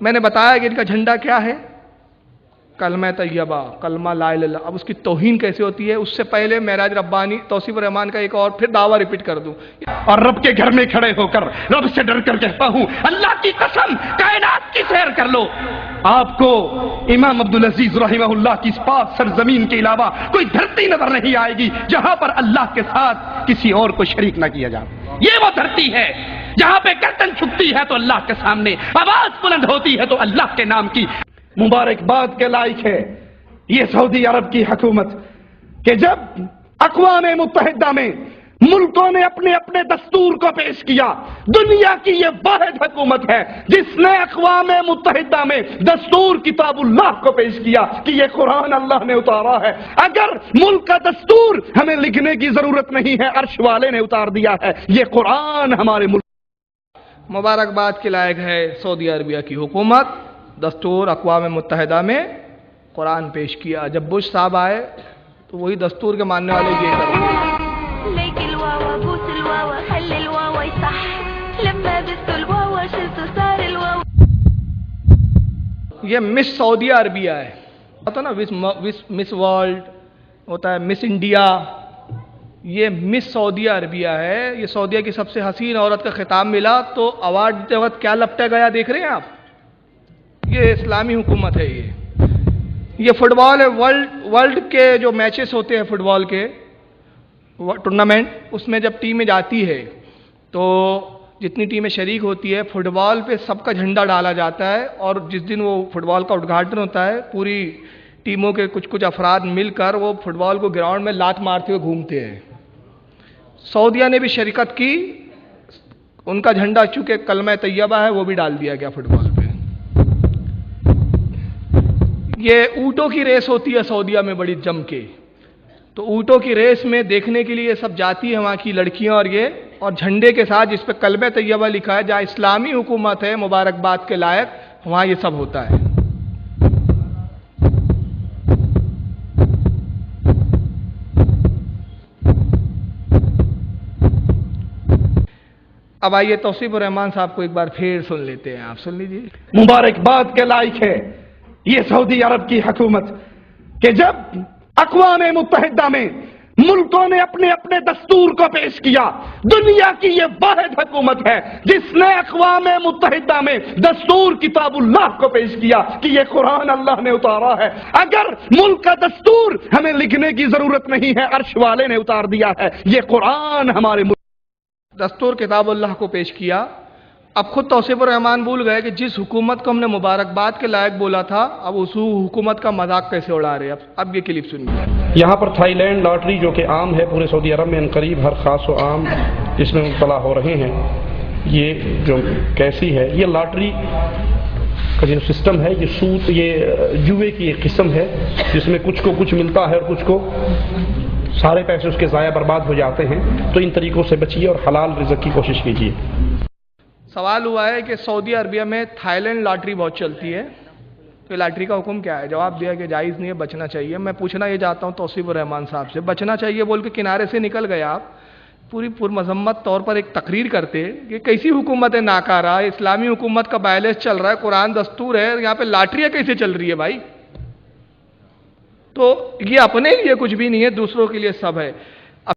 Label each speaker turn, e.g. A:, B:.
A: میں نے بتایا کہ ان کا جھنڈا کیا ہے؟ کلمہ طیبہ، کلمہ لا الہ الا اللہ۔ اب اس کی توہین کیسے ہوتی ہے؟ اس سے پہلے معراج ربانی توصیف الرحمان کا ایک اور پھر دعویٰ ریپیٹ کر دوں۔
B: اور رب کے گھر میں کھڑے ہو کر رب سے ڈر کر کہتا ہوں، اللہ کی قسم کائنات کی سیر کر لو، آپ کو امام عبدالعزیز رحمہ اللہ کی اس پاک سرزمین کے علاوہ کوئی دھرتی نظر نہیں آئے گی جہاں پر اللہ کے ساتھ کسی اور کو شریک نہ کیا جائے۔ یہ وہ دھرتی ہے جہاں پہ گردن جھکتی ہے تو اللہ کے سامنے آواز بلند ہوتی ہے تو اللہ کے نام کی مبارکباد کے لائق ہے یہ سعودی عرب کی حکومت کہ جب اقوام متحدہ میں ملکوں نے اپنے اپنے دستور کو پیش کیا، دنیا کی یہ واحد حکومت ہے جس نے اقوام متحدہ میں دستور کتاب اللہ کو پیش کیا کہ یہ قرآن اللہ نے اتارا ہے۔ اگر ملک کا دستور ہمیں لکھنے کی ضرورت نہیں ہے، عرش والے نے اتار دیا ہے، یہ قرآن ہمارے ملک۔
A: مبارکباد کے لائق ہے سعودی عربیہ کی حکومت، دستور اقوام متحدہ میں قرآن پیش کیا۔ جب بش صاحب آئے تو وہی دستور کے ماننے والے یہ کرتے یہ مس سعودی عربیہ ہے، ہوتا نا مس ورلڈ ہوتا ہے، مس انڈیا، یہ مس سعودی عربیہ ہے۔ یہ سعودیہ کی سب سے حسین عورت کا خطاب ملا تو ایوارڈ دیتے وقت کیا لپٹا گیا دیکھ رہے ہیں آپ؟ یہ اسلامی حکومت ہے۔ یہ فٹ بال ہے، ورلڈ کے جو میچز ہوتے ہیں فٹ بال کے ٹورنامنٹ، اس میں جب ٹیمیں جاتی ہے تو جتنی ٹیمیں شریک ہوتی ہے فٹ بال پہ سب کا جھنڈا ڈالا جاتا ہے، اور جس دن وہ فٹ بال کا اُدگھاٹن ہوتا ہے پوری ٹیموں کے کچھ افراد مل کر وہ فٹ بال کو گراؤنڈ میں لات مارتے ہوئے گھومتے ہیں۔ سعودیہ نے بھی شرکت کی، ان کا جھنڈا چونکہ کلمہ طیبہ ہے وہ بھی ڈال دیا گیا فٹ بال پہ۔ یہ اونٹوں کی ریس ہوتی ہے سعودیہ میں بڑی جم کے، تو اونٹوں کی ریس میں دیکھنے کے لیے سب جاتی ہیں وہاں کی لڑکیاں، اور جھنڈے کے ساتھ جس پہ کلمہ طیبہ لکھا ہے، جہاں اسلامی حکومت ہے مبارکباد کے لائق، وہاں یہ سب ہوتا ہے۔ اب آئیے توصیف الرحمان صاحب کو ایک بار پھر سن لیتے ہیں، آپ سن لیجیے۔
B: مبارکباد کے لائق ہے یہ سعودی عرب کی حکومت کہ جب اقوام متحدہ میں ملکوں نے اپنے اپنے دستور کو پیش کیا، دنیا کی یہ واحد حکومت ہے جس نے اقوام متحدہ میں دستور کتاب اللہ کو پیش کیا کہ یہ قرآن اللہ نے اتارا ہے۔ اگر ملک کا دستور ہمیں لکھنے کی ضرورت نہیں ہے، عرش والے نے اتار دیا ہے، یہ قرآن ہمارے ملک۔
A: دستور کتاب اللہ کو پیش کیا۔ اب خود توصیف الرحمان بھول گئے کہ جس حکومت کو ہم نے مبارکباد کے لائق بولا تھا، اب اس حکومت کا مذاق کیسے اڑا رہے ہیں۔ اب یہ کلپ سنیے۔
B: یہاں پر تھائی لینڈ لاٹری جو کہ عام ہے پورے سعودی عرب میں، انقریب ہر خاص و عام اس میں مبتلا ہو رہے ہیں۔ یہ جو کیسی ہے، یہ لاٹری کا جو سسٹم ہے، یہ سود، یہ جوئے کی ایک قسم ہے جس میں کچھ کو کچھ ملتا ہے اور کچھ کو سارے پیسے اس کے ضائع برباد ہو جاتے ہیں۔ تو ان طریقوں سے بچیے اور حلال رزق کی کوشش کیجیے۔
A: سوال ہوا ہے کہ سعودی عربیہ میں تھائی لینڈ لاٹری بہت چلتی ہے، تو لاٹری کا حکم کیا ہے؟ جواب دیا کہ جائز نہیں ہے، بچنا چاہیے۔ میں پوچھنا یہ چاہتا ہوں توصیف الرحمان صاحب سے، بچنا چاہیے بول کے کنارے سے نکل گئے آپ، پوری پرمذمت طور پر ایک تقریر کرتے کہ کیسی حکومت ہے ناکارہ، اسلامی حکومت کا بیلنس چل رہا ہے، قرآن دستور ہے، یہاں پہ لاٹریاں کیسے چل رہی ہے بھائی؟ تو یہ اپنے لیے کچھ بھی نہیں ہے، دوسروں کے لیے سب ہے۔